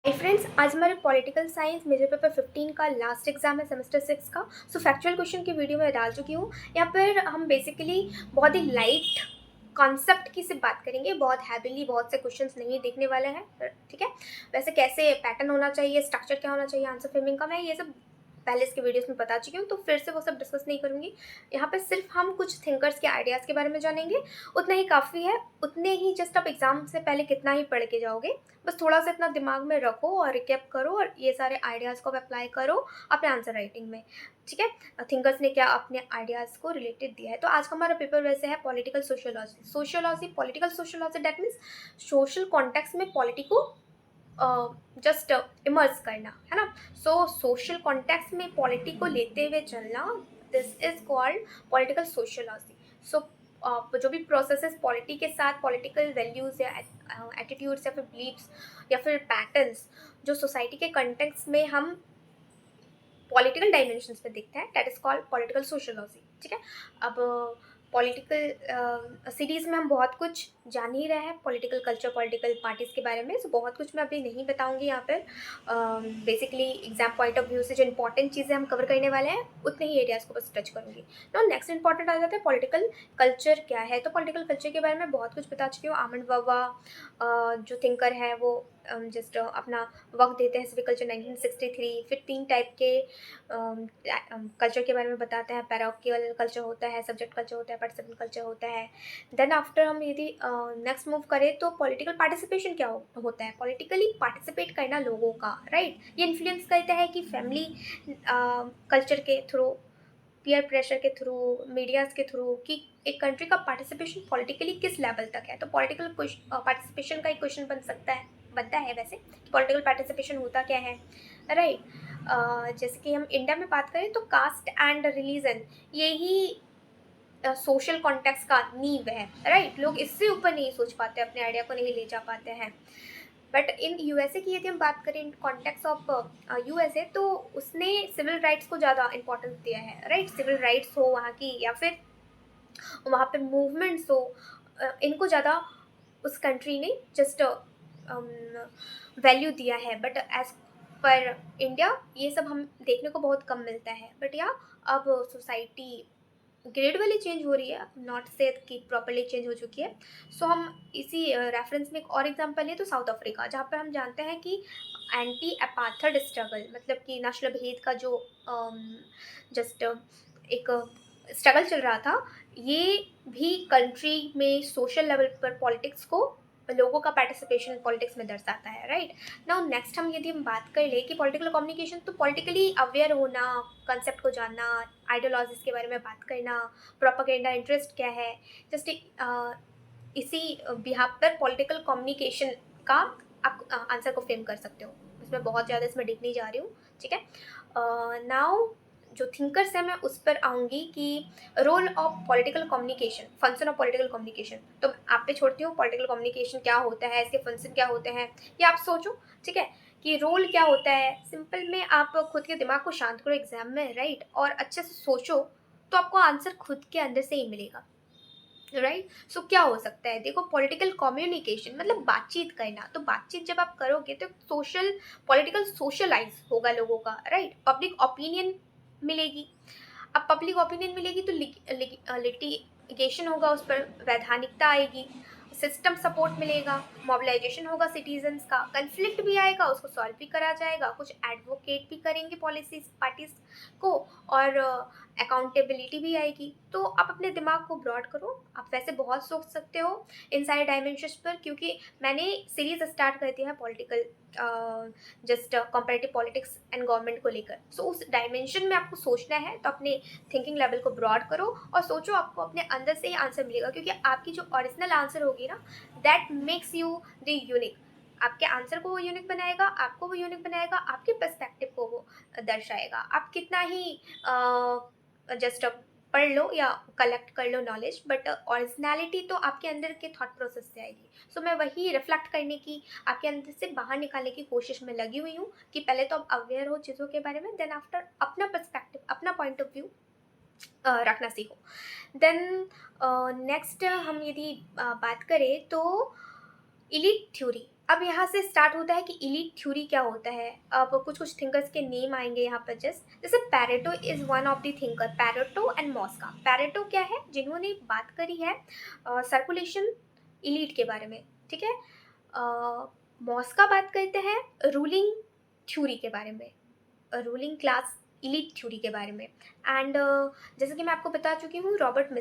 Friends, आज हमारे political science major paper 15 का लास्ट एग्जाम है सेमेस्टर 6 का। फैक्चुअल क्वेश्चन की वीडियो मैं डाल चुकी हूँ। यहाँ पर हम बेसिकली बहुत ही लाइट कॉन्सेप्ट की सिर्फ बात करेंगे, बहुत हैवीली बहुत से क्वेश्चंस नहीं देखने वाले हैं। ठीक है, वैसे कैसे पैटर्न होना चाहिए, स्ट्रक्चर क्या होना चाहिए आंसर फ्रेमिंग का, मैं ये सब पहले इसके वीडियोस में बता चुकी हूँ, तो फिर से वो सब डिस्कस नहीं करूँगी। यहाँ पे सिर्फ हम कुछ थिंकर्स के आइडियाज़ के बारे में जानेंगे, उतना ही काफ़ी है। उतने ही जस्ट आप एग्जाम से पहले कितना ही पढ़ के जाओगे, बस थोड़ा सा इतना दिमाग में रखो और रिकैप करो और ये सारे आइडियाज़ को अप्लाई करो अपने आंसर राइटिंग में। ठीक है, थिंकर्स ने क्या अपने आइडियाज़ को रिलेटेड दिया है। तो आज का हमारा पेपर वैसे है political sociology political sociology, that means social context में पॉलिटी को जस्ट इमर्स करना, है ना। सो सोशल कॉन्टेक्स्ट में पॉलिटी को लेते हुए चलना, this is called political sociology. So जो भी प्रोसेसेस पॉलिटी के साथ, पॉलिटिकल वैल्यूज़ या एटीट्यूड्स या फिर बिलीव्स या फिर पैटर्न्स जो सोसाइटी के कंटेक्स्ट में हम पॉलिटिकल डायमेंशंस में देखते हैं, that is called political sociology. ठीक है, अब पॉलिटिकल सीरीज़ में हम बहुत कुछ जान ही रहे हैं पॉलिटिकल कल्चर, पॉलिटिकल पार्टीज़ के बारे में। सो बहुत कुछ मैं अभी नहीं बताऊंगी यहाँ पर। Basically exam point of view से जो इंपॉर्टेंट चीज़ें हम कवर करने वाले हैं, उतने ही एरियाज़ को बस टच करूँगी। तो नेक्स्ट इंपॉर्टेंट आ जाता है पॉलिटिकल कल्चर क्या है। तो पॉलिटिकल कल्चर के बारे में बहुत कुछ बता चुकी हूँ। आमंड बाबा जो थिंकर है वो जस्ट अपना वक्त देते हैं सिविक कल्चर 1963। फिर 3 टाइप के कल्चर के बारे में बताते हैं। पैराकियल कल्चर होता है, सब्जेक्ट कल्चर होता है, पार्टिसिपेंट कल्चर होता है। देन आफ्टर हम यदि नेक्स्ट मूव करें तो पॉलिटिकल पार्टिसिपेशन क्या होता है। पॉलिटिकली पार्टिसिपेट करना लोगों का, राइट, ये इन्फ्लुएंस करता है कि फैमिली कल्चर के थ्रू, पीयर प्रेशर के थ्रू, मीडियाज़ के थ्रू, कि एक कंट्री का पार्टिसिपेशन पॉलिटिकली किस लेवल तक है। तो पॉलिटिकल पार्टिसिपेशन का एक क्वेश्चन बनता है वैसे, पॉलिटिकल पार्टिसिपेशन होता क्या है, राइट। जैसे कि हम इंडिया में बात करें तो कास्ट एंड रिलीजन, यही सोशल कॉन्टेक्स्ट का नींव है, राइट। लोग इससे ऊपर नहीं सोच पाते, अपने आइडिया को नहीं ले जा पाते हैं। बट इन यूएसए की यदि हम बात करें इन कॉन्टेक्स्ट ऑफ यूएसए, तो उसने सिविल राइट्स को ज़्यादा इंपॉर्टेंस दिया है, राइट। सिविल राइट्स हो वहाँ की, या फिर वहाँ पे मूवमेंट्स हो, इनको ज़्यादा उस कंट्री ने जस्ट वैल्यू दिया है। बट एज पर इंडिया ये सब हम देखने को बहुत कम मिलता है। बट या अब सोसाइटी ग्रेजुअली चेंज हो रही है, नॉट से कि प्रॉपरली चेंज हो चुकी है। सो हम इसी रेफरेंस में एक और एग्जांपल है तो साउथ अफ्रीका, जहाँ पर हम जानते हैं कि एंटी अपार्थाइड स्ट्रगल, मतलब कि नस्ल भेद का जो जस्ट एक स्ट्रगल चल रहा था, ये भी कंट्री में सोशल लेवल पर पॉलिटिक्स को, लोगों का पार्टिसिपेशन पॉलिटिक्स में दर्शाता है, राइट। नाउ नेक्स्ट हम यदि हम बात कर ले कि पॉलिटिकल कम्युनिकेशन, तो पॉलिटिकली अवेयर होना, कंसेप्ट को जानना, आइडियोलॉजीज के बारे में बात करना, प्रोपेगेंडा इंटरेस्ट क्या है, जस्ट इसी बिहाफ पर पॉलिटिकल कम्युनिकेशन का आप आंसर को फ्रेम कर सकते हो। इसमें बहुत ज़्यादा इसमें डीप नहीं जा रही हूँ। ठीक है, नाउ जो थिंकर्स है मैं उस पर आऊँगी कि role of political communication, function of political communication. तो आप पे छोड़ती हूँ पॉलिटिकल कम्युनिकेशन क्या होता है, इसके फंक्शन क्या होते हैं, ये आप सोचो। ठीक है, कि रोल क्या होता है। सिंपल में आप खुद के दिमाग को शांत करो एग्जाम में, राइट, और अच्छे से सोचो, तो आपको आंसर खुद के अंदर से ही मिलेगा, राइट। सो क्या हो सकता है, देखो पॉलिटिकल कम्युनिकेशन मतलब बातचीत करना। तो बातचीत जब आप करोगे तो सोशल, पॉलिटिकल सोशलाइज होगा लोगों का, राइट। पब्लिक ओपिनियन मिलेगी। अब पब्लिक ओपिनियन मिलेगी तो लिटिगेशन होगा, उस पर वैधानिकता आएगी, सिस्टम सपोर्ट मिलेगा, मोबिलाइजेशन होगा सिटीजन्स का, कन्फ्लिक्ट भी आएगा, उसको सॉल्व भी करा जाएगा, कुछ एडवोकेट भी करेंगे पॉलिसीज पार्टीज को, और अकाउंटेबिलिटी भी आएगी। तो आप अपने दिमाग को ब्रॉड करो, आप वैसे बहुत सोच सकते हो इन सारे डायमेंशंस पर, क्योंकि मैंने सीरीज स्टार्ट कर दिया है political just comparative politics and government को लेकर। सो उस डायमेंशन में आपको सोचना है, तो अपने थिंकिंग लेवल को ब्रॉड करो और सोचो, आपको अपने अंदर से ही आंसर मिलेगा, क्योंकि आपकी जो ओरिजिनल आंसर होगी ना, that makes you the unique. आपके आंसर को वो यूनिक बनाएगा, आपको वो यूनिक बनाएगा, आपके पर्सपेक्टिव को वो दर्शाएगा। आप कितना ही जस्ट पढ़ लो या कलेक्ट कर लो नॉलेज, बट ओरिजिनलिटी तो आपके अंदर के थॉट प्रोसेस से आएगी। सो मैं वही रिफ्लेक्ट करने की, आपके अंदर से बाहर निकालने की कोशिश में लगी हुई हूँ, कि पहले तो आप अवेयर हो चीज़ों के बारे में, देन आफ्टर अपना पर्सपेक्टिव, अपना पॉइंट ऑफ व्यू रखना सीखो। देन नेक्स्ट हम यदि बात करें तो इलीट थ्योरी, अब यहाँ से स्टार्ट होता है कि इलीट थ्योरी क्या होता है। अब कुछ कुछ थिंकर्स के नेम आएंगे यहाँ पर जस्ट, जैसे Pareto is one of the thinker, Pareto and Mosca. Pareto क्या है, जिन्होंने बात करी है सर्कुलेशन इलीट के बारे में, ठीक है। मॉस्का बात करते हैं रूलिंग थ्योरी के बारे में, रूलिंग क्लास इलीट थ्योरी के बारे में। एंड जैसे कि मैं आपको बता चुकी हूँ, Robert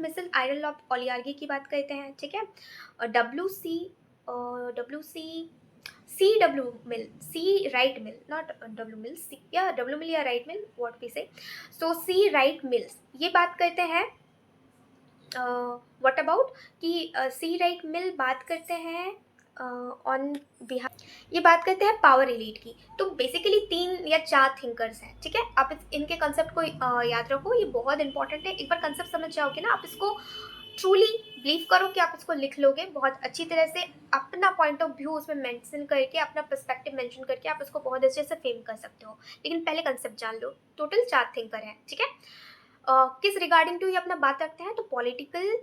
Michels iron law oligarchy की बात करते हैं, ठीक है। W Mill, C right Mill, not W Mill, C या डब्ल्यू मिल या राइट मिल, व्हाट वी से। सो सी राइट मिल्स ये बात करते हैं। व्हाट अबाउट कि सी राइट मिल बात करते हैं ऑन बिहार, ये बात करते हैं पावर एलीट की। तो बेसिकली 3 या 4 थिंकर्स हैं, ठीक है। आप इनके कंसेप्ट को याद रखो, ये बहुत इंपॉर्टेंट है। एक बार कंसेप्ट समझ जाओगे ना, आप इसको ट्रूली बिलीव करो कि आप इसको लिख लोगे बहुत अच्छी तरह से, अपना पॉइंट ऑफ व्यू उसमें मेंशन करके, अपना पर्सपेक्टिव मेंशन करके आप इसको बहुत अच्छे से फ्रेम कर सकते हो। लेकिन पहले कंसेप्ट जान लो। टोटल 4 थिंकर हैं, ठीक है। किस रिगार्डिंग टू ये अपना बात रखते हैं, तो पॉलिटिकल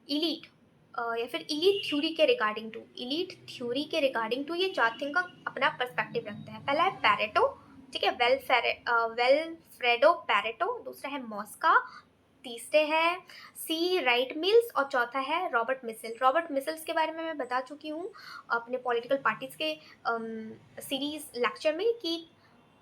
इलीट या फिर इलीट थ्योरी के रिगार्डिंग टू, इलीट थ्योरी के रिगार्डिंग टू ये 4 थिंकर अपना पर्सपेक्टिव रखते हैं। पहला है पैरेटो, ठीक है, वेलफ्रेडो पैरेटो। दूसरा है मॉस्का, तीसरे हैं सी राइट मिल्स, और चौथा है रॉबर्ट मिसल। रॉबर्ट मिसल्स के बारे में मैं बता चुकी हूँ अपने पॉलिटिकल पार्टीज के सीरीज लेक्चर में, कि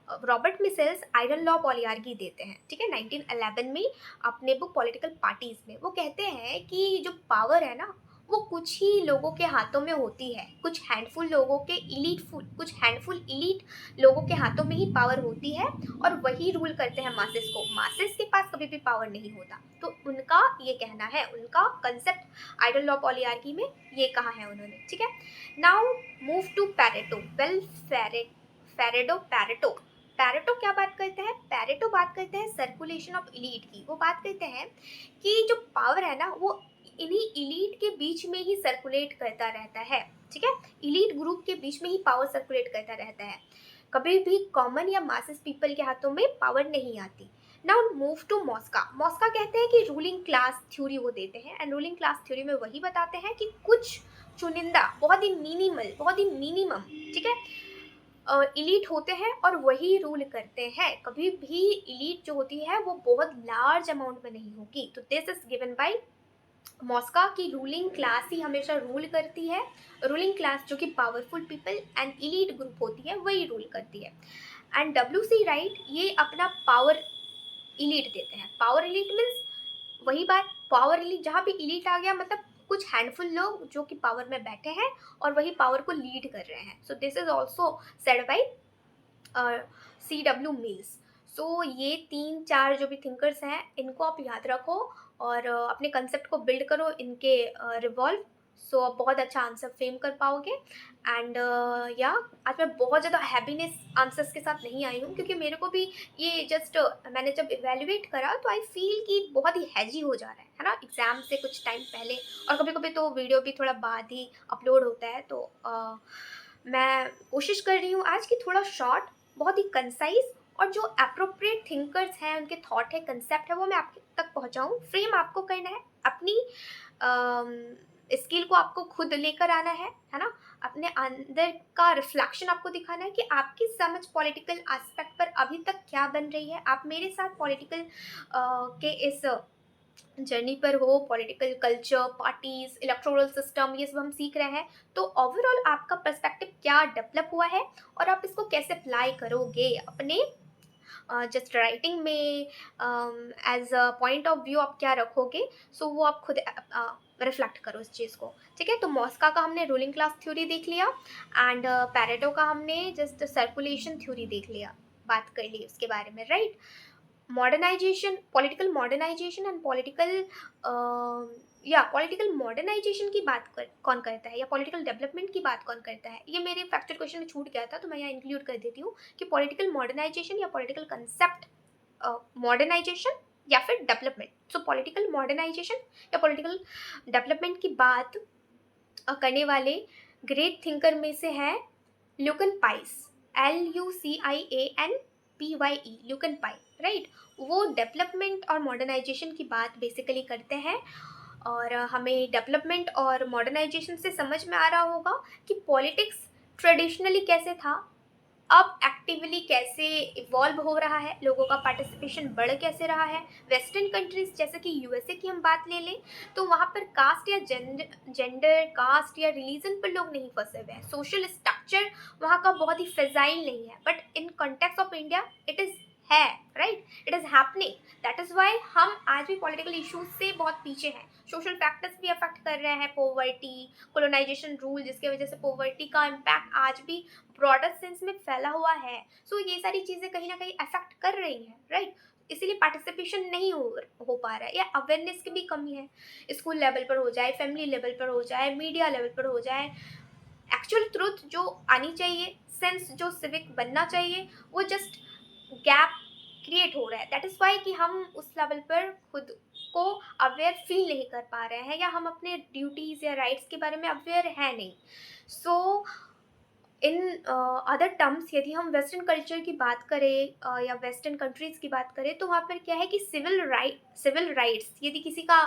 रॉबर्ट मिसल्स आयरन लॉ पॉलियार्की देते हैं, ठीक है, 1911 में अपने बुक पॉलिटिकल पार्टीज में। वो कहते हैं कि जो पावर है ना, वो कुछ ही लोगों के हाथों में होती है, कुछ हैंडफुल लोगों के कुछ हैंडफुल इलीट लोगों के हाथों में ही पावर होती है, और वही रूल करते हैं मासेस को। मासेस के पास कभी भी पावर नहीं होता। तो उनका ये कहना है, उनका कंसेप्ट आयरन लॉ पॉलियार्की में ये कहा है उन्होंने, ठीक है। Now move to Pareto, Pareto. Pareto क्या बात करते हैं, पैरेटो बात करते हैं सर्कुलेशन ऑफ इलीट की। वो बात करते हैं कि जो पावर है ना, वो इन्हीं इलीट के बीच में ही सर्कुलेट करता रहता है, ठीक है। इलीट ग्रुप के बीच में ही पावर सर्कुलेट करता रहता है, कभी भी कॉमन या मासेस पीपल के हाथों में पावर नहीं आती। Now move to Mosca. Mosca कहते हैं कि रूलिंग क्लास थ्योरी वो देते हैं, एंड रूलिंग क्लास थ्योरी में वही बताते हैं कि कुछ चुनिंदा, बहुत ही मिनिमम, ठीक है, इलीट होते हैं और वही रूल करते हैं। कभी भी इलीट जो होती है वो बहुत लार्ज अमाउंट में नहीं होगी। तो दिस इज गिवन बाय मॉस्का की रूलिंग क्लास ही हमेशा रूल करती है। रूलिंग क्लास जो कि powerful people and elite group होती है वही रूल करती है। एंड डब्ल्यू सी राइट ये अपना पावर इलीट देते हैं। पावर इलीट मीन्स वही बात, पावर इलीट जहाँ भी इलीट आ गया मतलब कुछ हैंडफुल लोग जो कि पावर में बैठे हैं और वही पावर को लीड कर रहे हैं। So this is also said by CW Mills. सो ये 3-4 जो भी थिंकर्स हैं इनको आप याद रखो और अपने कंसेप्ट को बिल्ड करो इनके रिवॉल्व। सो आप बहुत अच्छा आंसर फ्रेम कर पाओगे। एंड या आज मैं बहुत ज़्यादा हैप्पीनेस आंसर्स के साथ नहीं आई हूँ, क्योंकि मेरे को भी ये जस्ट मैंने जब इवेल्युएट करा तो आई फील कि बहुत ही हैजी हो जा रहा है ना, एग्ज़ाम से कुछ टाइम पहले, और कभी कभी तो वीडियो भी थोड़ा बाद ही अपलोड होता है। तो मैं कोशिश कर रही हूँ आज की थोड़ा शॉर्ट, बहुत ही कंसाइज, और जो अप्रोप्रिएट थिंकर्स हैं, उनके थॉट है, कंसेप्ट है, वो मैं आप तक पहुँचाऊँ। फ्रेम आपको करना है, अपनी स्किल को आपको खुद लेकर आना है ना, अपने अंदर का रिफ्लेक्शन आपको दिखाना है कि आपकी समझ पॉलिटिकल एस्पेक्ट पर अभी तक क्या बन रही है। आप मेरे साथ पॉलिटिकल के इस जर्नी पर हो, political culture, parties, electoral system, ये सब हम सीख रहे हैं। तो ओवरऑल आपका पर्सपेक्टिव क्या डेवलप हुआ है और आप इसको कैसे अप्लाई करोगे अपने जस्ट राइटिंग में, as a point of view आप क्या रखोगे। सो वो आप खुद रिफ्लेक्ट करो इस चीज़ को, ठीक है। तो मॉस्का का हमने रूलिंग क्लास थ्योरी देख लिया, एंड पैरेटो का हमने जस्ट सर्कुलेशन थ्योरी देख लिया, बात कर ली उसके बारे में, right. Modernisation, political modernisation and political modernisation की बात कौन करता है, या पॉलिटिकल डेवलपमेंट की बात कौन करता है, ये मेरे फैक्चर क्वेश्चन में छूट गया था, तो मैं यहाँ इंक्लूड कर देती हूँ कि पॉलिटिकल मॉडर्नाइजेशन या पॉलिटिकल कंसेप्ट मॉडर्नाइजेशन या फिर डेवलपमेंट। सो पॉलिटिकल मॉडर्नाइजेशन या पॉलिटिकल डेवलपमेंट की बात करने वाले ग्रेट थिंकर में से है ल्यूकन पाइस, LUCIANPYE, ल्यूकन पाई, राइट। वो डेवलपमेंट और मॉडर्नाइजेशन की बात बेसिकली करते हैं और हमें डेवलपमेंट और मॉडर्नाइजेशन से समझ में आ रहा होगा कि पॉलिटिक्स ट्रेडिशनली कैसे था, अब एक्टिवली कैसे इवॉल्व हो रहा है, लोगों का पार्टिसिपेशन बढ़ कैसे रहा है। वेस्टर्न कंट्रीज जैसे कि यूएसए की हम बात ले लें तो वहाँ पर कास्ट या जेंडर कास्ट या रिलीजन पर लोग नहीं फंसे हुए हैं, सोशल स्ट्रक्चर वहाँ का बहुत ही फिजाइल नहीं है, but in context of India it is है, right, it is happening. That is why हम आज भी पॉलिटिकल इश्यूज से बहुत पीछे हैं। सोशल फैक्टर्स भी अफेक्ट कर रहे हैं, पोवर्टी, कोलोनाइजेशन रूल, जिसकी वजह से पोवर्टी का इम्पैक्ट आज भी ब्रॉडर सेंस में फैला हुआ है। सो ये सारी चीज़ें कहीं ना कहीं अफेक्ट कर रही हैं, राइट। इसीलिए पार्टिसिपेशन नहीं हो पा रहा है, या अवेयरनेस की भी कमी है। स्कूल लेवल पर हो जाए, फैमिली लेवल पर हो जाए, मीडिया लेवल पर हो जाए, एक्चुअल ट्रुथ जो आनी चाहिए, सेंस जो सिविक बनना चाहिए, वो जस्ट गैप क्रिएट हो रहा है। दैट इज़ वाई कि हम उस लेवल पर खुद को अवेयर फील नहीं कर पा रहे हैं, या हम अपने ड्यूटीज़ या राइट्स के बारे में अवेयर है नहीं। सो इन अदर टर्म्स, यदि हम वेस्टर्न कल्चर की बात करें या वेस्टर्न कंट्रीज़ की बात करें, तो वहाँ पर क्या है कि सिविल राइट्स यदि किसी का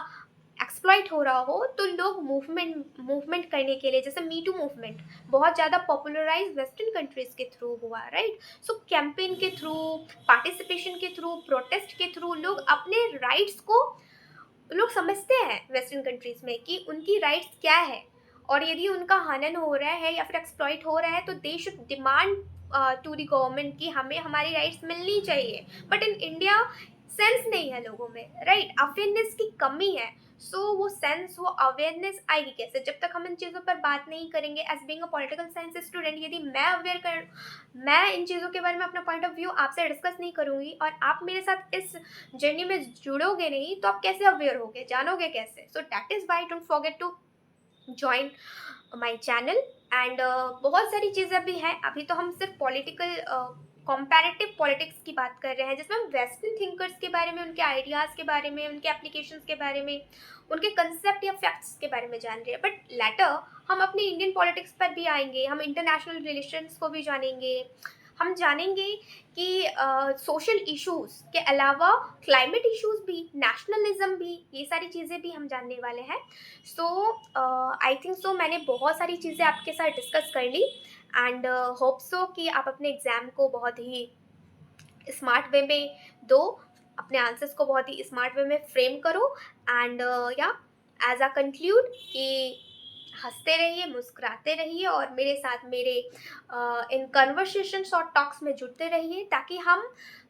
एक्सप्लॉइट हो रहा हो तो लोग मूवमेंट करने के लिए, जैसे मी टू मूवमेंट बहुत ज़्यादा पॉपुलराइज वेस्टर्न कंट्रीज़ के थ्रू हुआ, राइट। सो कैंपेन के थ्रू, पार्टिसिपेशन के थ्रू, प्रोटेस्ट के थ्रू लोग अपने राइट्स को, लोग समझते हैं वेस्टर्न कंट्रीज में कि उनकी राइट्स क्या है, और यदि उनका हनन हो रहा है या फिर एक्सप्लॉइट हो रहा है तो they should demand to the government कि हमें हमारी राइट्स मिलनी चाहिए। बट इन इंडिया सेंस नहीं है लोगों में, राइट, अवेयरनेस की कमी है। सो वो सेंस, वो अवेयरनेस आएगी कैसे जब तक हम इन चीज़ों पर बात नहीं करेंगे। As being a political science student, यदि मैं इन चीज़ों के बारे में अपना पॉइंट ऑफ व्यू आपसे डिस्कस नहीं करूंगी और आप मेरे साथ इस जर्नी में जुड़ोगे नहीं, तो आप कैसे अवेयर होगे, जानोगे कैसे। So that is why don't forget to join my channel. And बहुत सारी चीज़ें भी हैं। अभी तो हम सिर्फ पॉलिटिकल कॉम्पैरेटिव पॉलिटिक्स की बात कर रहे हैं, जिसमें हम वेस्टर्न थिंकर्स के बारे में, उनके आइडियाज़ के बारे में, उनके एप्लीकेशंस के बारे में, उनके कंसेप्ट या फैक्ट्स के बारे में जान रहे हैं। बट लेटर हम अपनी इंडियन पॉलिटिक्स पर भी आएंगे, हम इंटरनेशनल रिलेशंस को भी जानेंगे, हम जानेंगे कि सोशल इश्यूज़ के अलावा क्लाइमेट इश्यूज़ भी, नेशनलिज्म भी, ये सारी चीज़ें भी हम जानने वाले हैं। सो आई थिंक सो मैंने बहुत सारी चीज़ें आपके साथ डिस्कस कर ली, एंड होप सो कि आप अपने एग्ज़ाम को बहुत ही स्मार्ट वे में दो, अपने आंसर्स को बहुत ही स्मार्ट वे में फ्रेम करो। एंड या एज अ कंक्लूड कि हंसते रहिए, मुस्कुराते रहिए, और मेरे साथ मेरे इन कन्वर्सेशंस और टॉक्स में जुड़ते रहिए, ताकि हम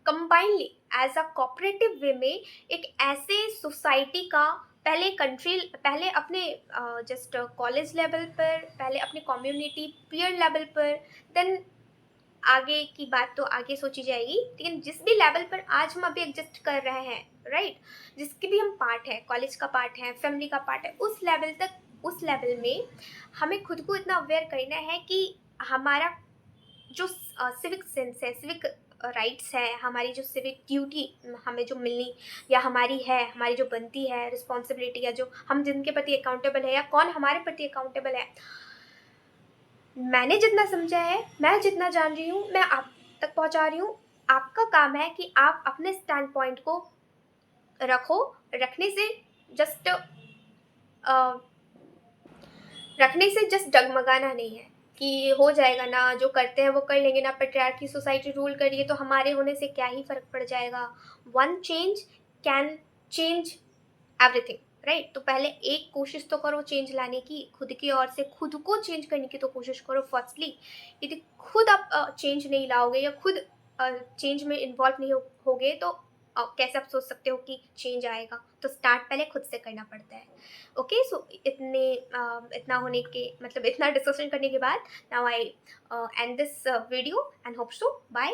कंबाइनली एज अ कोऑपरेटिव वे में एक ऐसे सोसाइटी का, पहले अपने जस्ट कॉलेज लेवल पर, पहले अपनी कम्युनिटी पीयर लेवल पर, देन आगे की बात तो आगे सोची जाएगी, लेकिन जिस भी लेवल पर आज हम अभी एग्जिस्ट कर रहे हैं, राइट, जिसके भी हम पार्ट है, कॉलेज का पार्ट है, फैमिली का पार्ट है, उस लेवल तक, उस लेवल में हमें खुद को इतना अवेयर करना है कि हमारा जो सिविक सेंस है, सिविक राइट्स है, हमारी जो सिविक ड्यूटी हमें जो मिलनी या हमारी है, हमारी जो बनती है रिस्पॉन्सिबिलिटी, या जो हम जिनके प्रति अकाउंटेबल है, या कौन हमारे प्रति अकाउंटेबल है, मैंने जितना समझा है, मैं जितना जान रही हूँ, मैं आप तक पहुँचा रही हूँ। आपका काम है कि आप अपने स्टैंड पॉइंट को रखो, रखने से जस्ट रखने से जस्ट डगमगाना नहीं है कि हो जाएगा ना, जो करते हैं वो कर लेंगे ना, पेट्रियार्की सोसाइटी रूल कर रही है तो हमारे होने से क्या ही फ़र्क पड़ जाएगा। One change can change everything, right. तो पहले एक कोशिश तो करो चेंज लाने की, खुद की ओर से खुद को चेंज करने की तो कोशिश करो फर्स्टली। यदि खुद आप चेंज नहीं लाओगे या खुद चेंज में इन्वॉल्व नहीं होगे तो कैसे आप सोच सकते हो कि चेंज आएगा। तो स्टार्ट पहले खुद से करना पड़ता है। ओके, सो इतना होने के मतलब इतना डिस्कशन करने के बाद now I end this video and hope so bye.